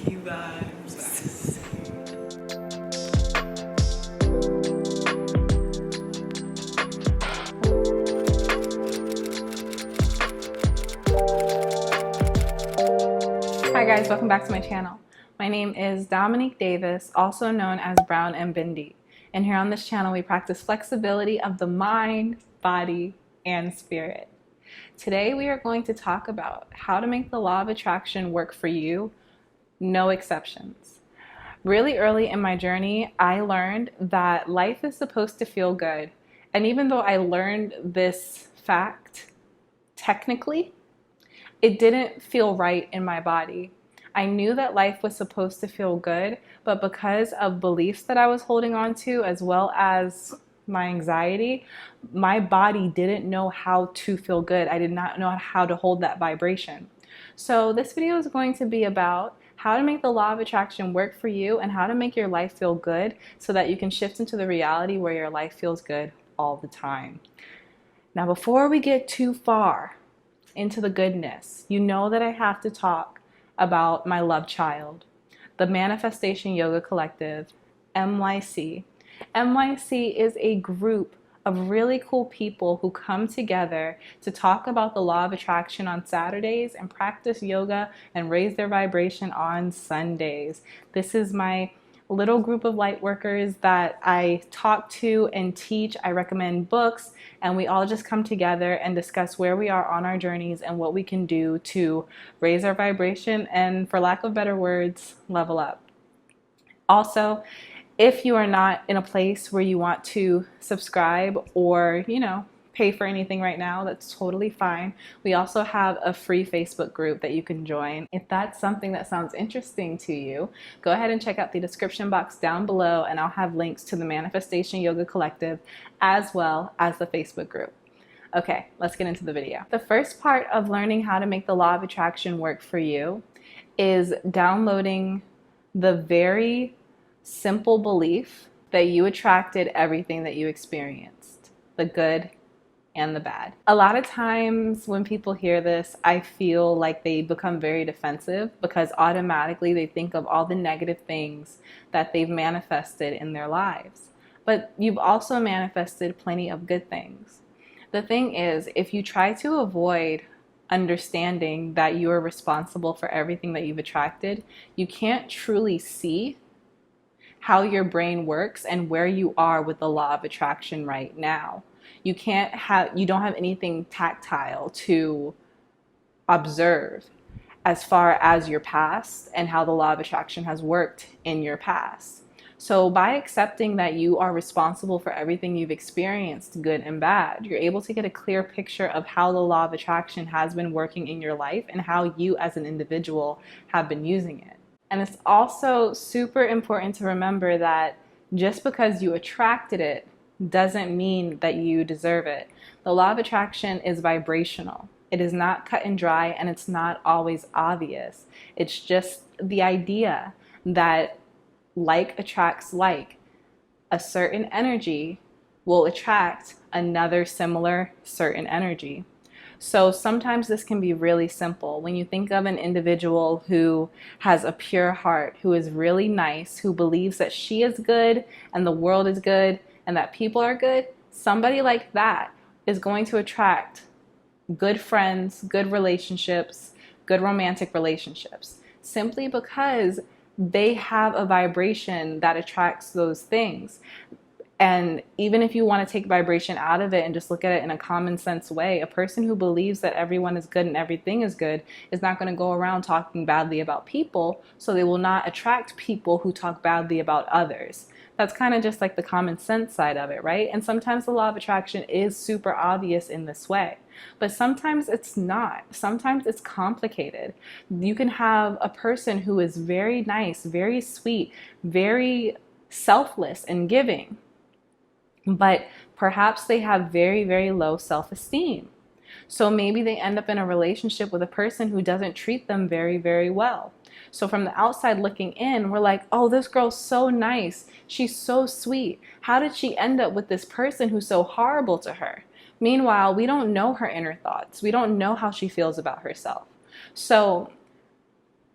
You vibes. Hi guys, welcome back to my channel. My name is Dominique Davis, also known as Brown and Bindi. And here on this channel, we practice flexibility of the mind, body, and spirit. Today, we are going to talk about how to make the law of attraction work for you, no exceptions. Really early in my journey, I learned that life is supposed to feel good. And even though I learned this fact technically, it didn't feel right in my body. I knew that life was supposed to feel good, but because of beliefs that I was holding on to, as well as my anxiety, my body didn't know how to feel good. I did not know how to hold that vibration. So this video is going to be about how to make the law of attraction work for you and how to make your life feel good so that you can shift into the reality where your life feels good all the time. Now, before we get too far into the goodness, you know that I have to talk about my love child, the Manifestation Yoga Collective, MYC. MYC is a group of really cool people who come together to talk about the law of attraction on Saturdays and practice yoga and raise their vibration on Sundays. This is my little group of light workers that I talk to and teach. I recommend books, and we all just come together and discuss where we are on our journeys and what we can do to raise our vibration and, for lack of better words, level up. Also, if you are not in a place where you want to subscribe or, pay for anything right now, that's totally fine. We also have a free Facebook group that you can join. If that's something that sounds interesting to you, go ahead and check out the description box down below, and I'll have links to the Manifestation Yoga Collective as well as the Facebook group. Okay, let's get into the video. The first part of learning how to make the law of attraction work for you is downloading the very simple belief that you attracted everything that you experienced, the good and the bad. A lot of times when people hear this, I feel like they become very defensive because automatically they think of all the negative things that they've manifested in their lives. But you've also manifested plenty of good things. The thing is, if you try to avoid understanding that you are responsible for everything that you've attracted, you can't truly see how your brain works and where you are with the law of attraction right now. You don't have anything tactile to observe as far as your past and how the law of attraction has worked in your past. So by accepting that you are responsible for everything you've experienced, good and bad, you're able to get a clear picture of how the law of attraction has been working in your life and how you as an individual have been using it. And it's also super important to remember that just because you attracted it doesn't mean that you deserve it. The law of attraction is vibrational. It is not cut and dry, and it's not always obvious. It's just the idea that like attracts like. A certain energy will attract another similar certain energy. So sometimes this can be really simple. When you think of an individual who has a pure heart, who is really nice, who believes that she is good and the world is good and that people are good, somebody like that is going to attract good friends, good relationships, good romantic relationships, simply because they have a vibration that attracts those things. And even if you want to take vibration out of it and just look at it in a common sense way, a person who believes that everyone is good and everything is good is not going to go around talking badly about people, so they will not attract people who talk badly about others. That's kind of just like the common sense side of it, right? And sometimes the law of attraction is super obvious in this way, but sometimes it's not. Sometimes it's complicated. You can have a person who is very nice, very sweet, very selfless and giving, but perhaps they have very, very low self-esteem. So maybe they end up in a relationship with a person who doesn't treat them very, very well. So from the outside looking in, we're like, oh, this girl's so nice. She's so sweet. How did she end up with this person who's so horrible to her? Meanwhile, we don't know her inner thoughts. We don't know how she feels about herself. So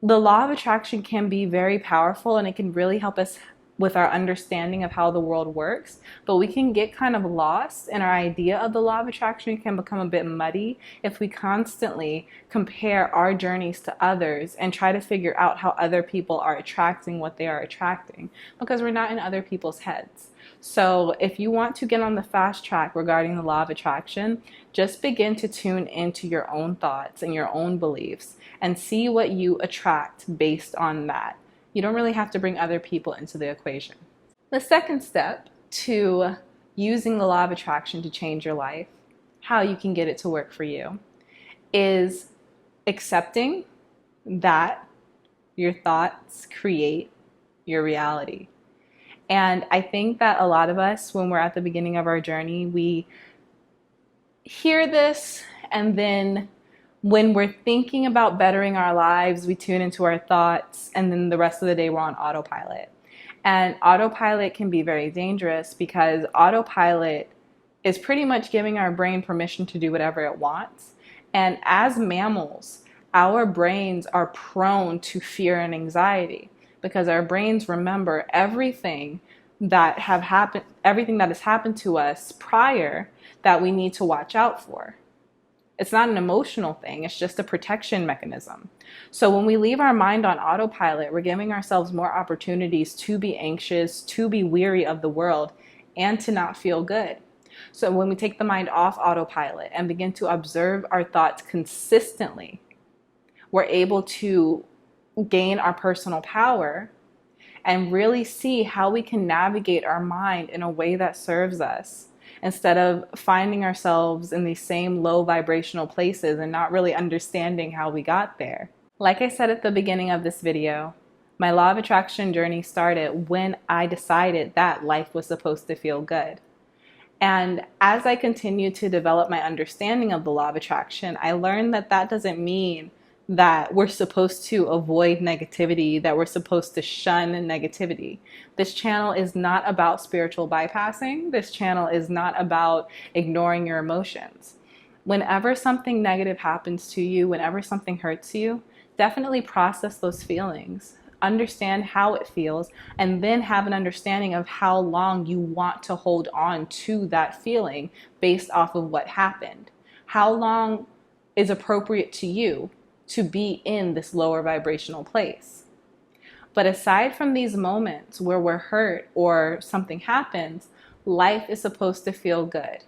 the law of attraction can be very powerful, and it can really help us with our understanding of how the world works, but we can get kind of lost in our idea of the law of attraction. It can become a bit muddy if we constantly compare our journeys to others and try to figure out how other people are attracting what they are attracting, because we're not in other people's heads. So if you want to get on the fast track regarding the law of attraction, just begin to tune into your own thoughts and your own beliefs and see what you attract based on that. You don't really have to bring other people into the equation. The second step to using the law of attraction to change your life, how you can get it to work for you, is accepting that your thoughts create your reality. And I think that a lot of us, when we're at the beginning of our journey, we hear this, and then when we're thinking about bettering our lives, we tune into our thoughts, and then the rest of the day we're on autopilot. And autopilot can be very dangerous, because autopilot is pretty much giving our brain permission to do whatever it wants. And as mammals, our brains are prone to fear and anxiety, because our brains remember everything that has happened to us prior that we need to watch out for. It's not an emotional thing, it's just a protection mechanism. So when we leave our mind on autopilot, we're giving ourselves more opportunities to be anxious, to be weary of the world, and to not feel good. So when we take the mind off autopilot and begin to observe our thoughts consistently, we're able to gain our personal power and really see how we can navigate our mind in a way that serves us, instead of finding ourselves in these same low vibrational places and not really understanding how we got there. Like I said at the beginning of this video, my law of attraction journey started when I decided that life was supposed to feel good. And as I continued to develop my understanding of the law of attraction, I learned that that doesn't mean that we're supposed to avoid negativity, that we're supposed to shun negativity. This channel is not about spiritual bypassing. This channel is not about ignoring your emotions. Whenever something negative happens to you, whenever something hurts you, definitely process those feelings. Understand how it feels, and then have an understanding of how long you want to hold on to that feeling based off of what happened. How long is appropriate to you to be in this lower vibrational place. But aside from these moments where we're hurt or something happens, life is supposed to feel good.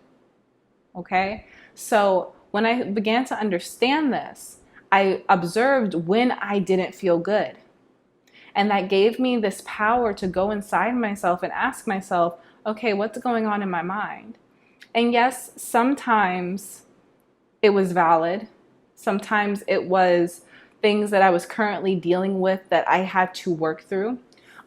Okay? So when I began to understand this, I observed when I didn't feel good. And that gave me this power to go inside myself and ask myself, okay, what's going on in my mind? And yes, sometimes it was valid. Sometimes it was things that I was currently dealing with that I had to work through.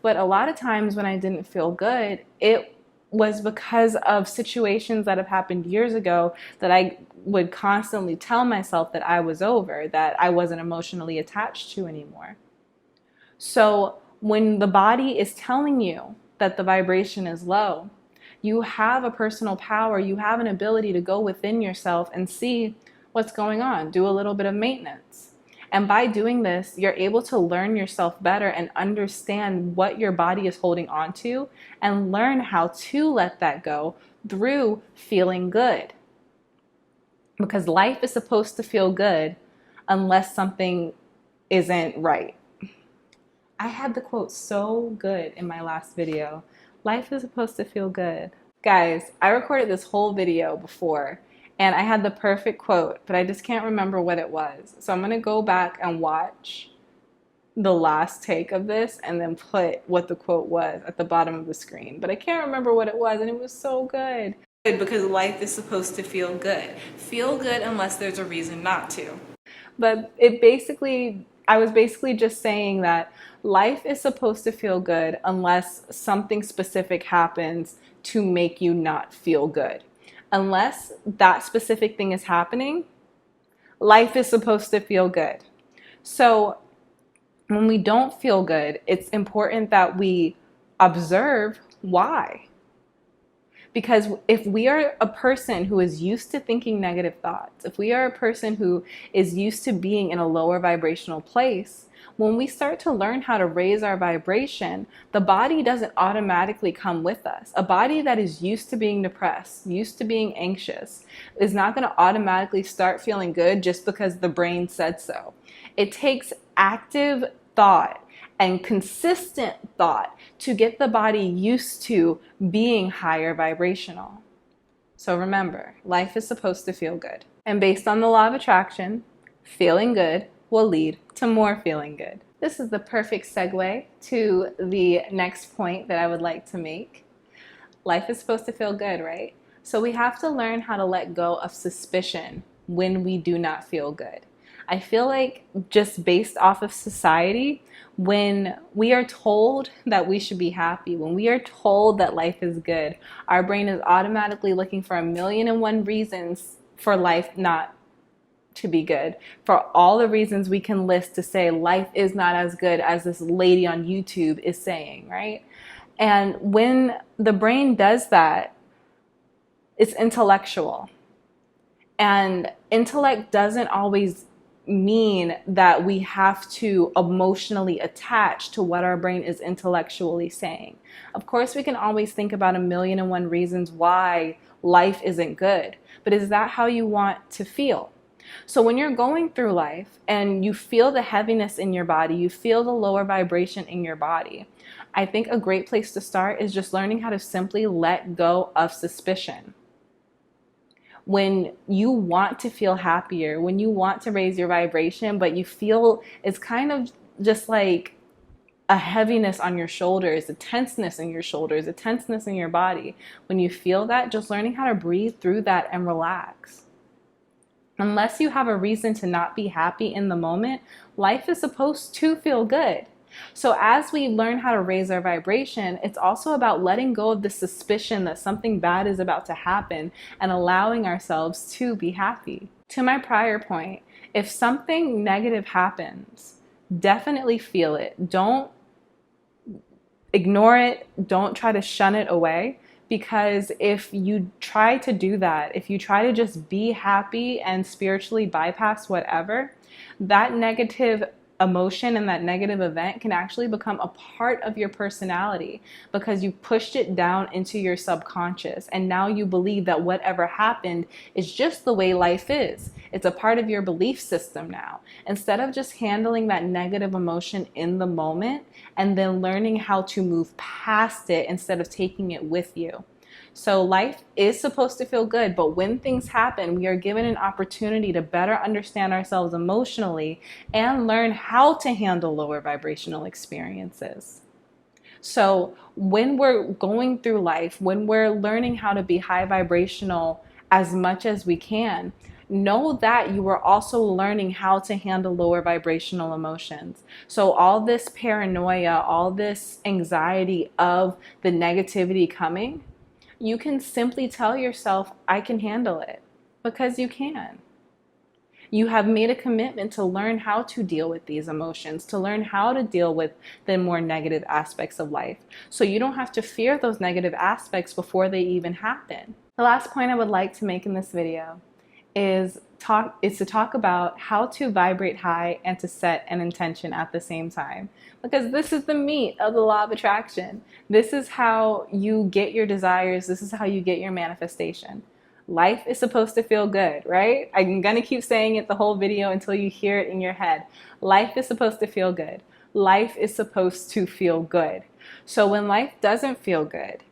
But a lot of times when I didn't feel good, it was because of situations that have happened years ago that I would constantly tell myself that I was over, that I wasn't emotionally attached to anymore. So when the body is telling you that the vibration is low, you have a personal power, you have an ability to go within yourself and see what's going on, do a little bit of maintenance. And by doing this, you're able to learn yourself better and understand what your body is holding on to, and learn how to let that go through feeling good. Because life is supposed to feel good unless something isn't right. I had the quote so good in my last video. Life is supposed to feel good. Guys, I recorded this whole video before, and I had the perfect quote, but I just can't remember what it was. So I'm going to go back and watch the last take of this and then put what the quote was at the bottom of the screen. But I can't remember what it was, and it was so good. Because life is supposed to feel good. Feel good unless there's a reason not to. But I was basically just saying that life is supposed to feel good unless something specific happens to make you not feel good. Unless that specific thing is happening, life is supposed to feel good. So when we don't feel good, it's important that we observe why. Because if we are a person who is used to thinking negative thoughts, if we are a person who is used to being in a lower vibrational place, When we start to learn how to raise our vibration, the body doesn't automatically come with us. A body that is used to being depressed, used to being anxious, is not going to automatically start feeling good just because the brain said so. It takes active thought and consistent thought to get the body used to being higher vibrational. So remember, life is supposed to feel good. And based on the law of attraction, feeling good will lead to more feeling good. This is the perfect segue to the next point that I would like to make. Life is supposed to feel good, right? So we have to learn how to let go of suspicion when we do not feel good. I feel like just based off of society, when we are told that we should be happy, when we are told that life is good, our brain is automatically looking for 1,000,001 reasons for life not to be good, for all the reasons we can list to say life is not as good as this lady on YouTube is saying, right? And when the brain does that, it's intellectual. And intellect doesn't always mean that we have to emotionally attach to what our brain is intellectually saying. Of course, we can always think about 1,000,001 reasons why life isn't good, but is that how you want to feel? So when you're going through life and you feel the heaviness in your body, you feel the lower vibration in your body, I think a great place to start is just learning how to simply let go of suspicion. When you want to feel happier, when you want to raise your vibration, but you feel it's kind of just like a heaviness on your shoulders, a tenseness in your shoulders, a tenseness in your body. When you feel that, just learning how to breathe through that and relax. Unless you have a reason to not be happy in the moment, life is supposed to feel good. So as we learn how to raise our vibration, it's also about letting go of the suspicion that something bad is about to happen and allowing ourselves to be happy. To my prior point, if something negative happens, definitely feel it. Don't ignore it. Don't try to shun it away. Because if you try to do that, if you try to just be happy and spiritually bypass whatever, that negative emotion and that negative event can actually become a part of your personality because you pushed it down into your subconscious. And now you believe that whatever happened is just the way life is. It's a part of your belief system now. Instead of just handling that negative emotion in the moment and then learning how to move past it instead of taking it with you. So life is supposed to feel good, but when things happen, we are given an opportunity to better understand ourselves emotionally and learn how to handle lower vibrational experiences. So when we're going through life, when we're learning how to be high vibrational as much as we can, know that you are also learning how to handle lower vibrational emotions. So all this paranoia, all this anxiety of the negativity coming, you can simply tell yourself, I can handle it, because you can. You have made a commitment to learn how to deal with these emotions, to learn how to deal with the more negative aspects of life. So you don't have to fear those negative aspects before they even happen. The last point I would like to make in this video is to talk about how to vibrate high and to set an intention at the same time. Because this is the meat of the law of attraction. This is how you get your desires. This is how you get your manifestation. Life is supposed to feel good, right? I'm going to keep saying it the whole video until you hear it in your head. Life is supposed to feel good. Life is supposed to feel good. So when life doesn't feel good,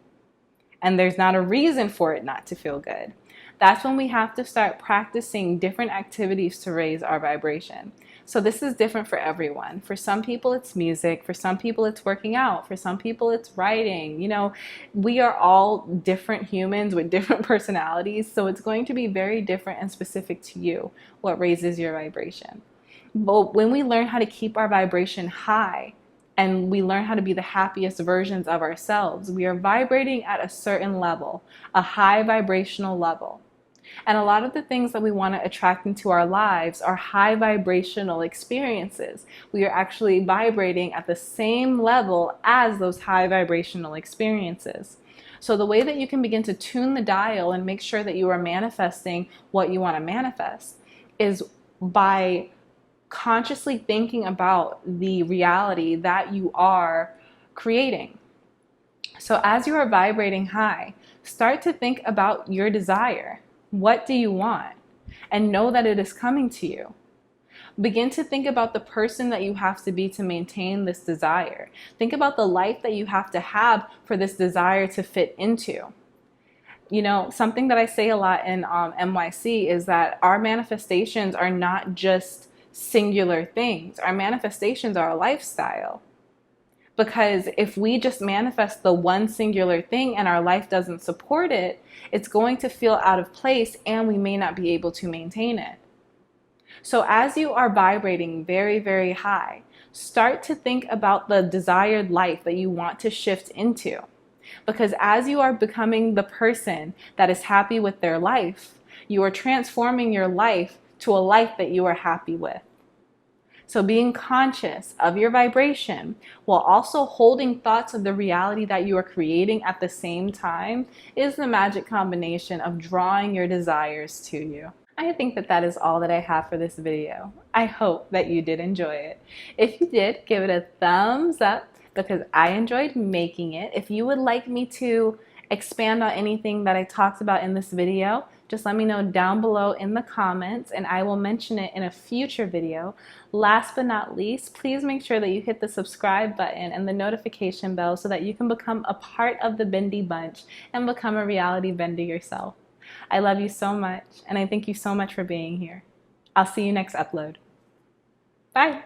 and there's not a reason for it not to feel good, that's when we have to start practicing different activities to raise our vibration. So this is different for everyone. For some people, it's music. For some people, it's working out. For some people, it's writing. You know, we are all different humans with different personalities. So it's going to be very different and specific to you what raises your vibration. But when we learn how to keep our vibration high, and we learn how to be the happiest versions of ourselves, we are vibrating at a certain level, a high vibrational level. And a lot of the things that we want to attract into our lives are high vibrational experiences. We are actually vibrating at the same level as those high vibrational experiences. So the way that you can begin to tune the dial and make sure that you are manifesting what you want to manifest is by consciously thinking about the reality that you are creating. So as you are vibrating high, start to think about your desire. What do you want? And know that it is coming to you. Begin to think about the person that you have to be to maintain this desire. Think about the life that you have to have for this desire to fit into. You know, something that I say a lot in MYC is that our manifestations are not just singular things. Our manifestations are a lifestyle. Because if we just manifest the one singular thing and our life doesn't support it, it's going to feel out of place and we may not be able to maintain it. So as you are vibrating very, very high, start to think about the desired life that you want to shift into. Because as you are becoming the person that is happy with their life, you are transforming your life to a life that you are happy with. So being conscious of your vibration while also holding thoughts of the reality that you are creating at the same time is the magic combination of drawing your desires to you. I think that is all that I have for this video. I hope that you did enjoy it. If you did, give it a thumbs up because I enjoyed making it. If you would like me to expand on anything that I talked about in this video, just let me know down below in the comments and I will mention it in a future video. Last but not least, please make sure that you hit the subscribe button and the notification bell so that you can become a part of the Bendy Bunch and become a reality bender yourself. I love you so much and I thank you so much for being here. I'll see you next upload. Bye.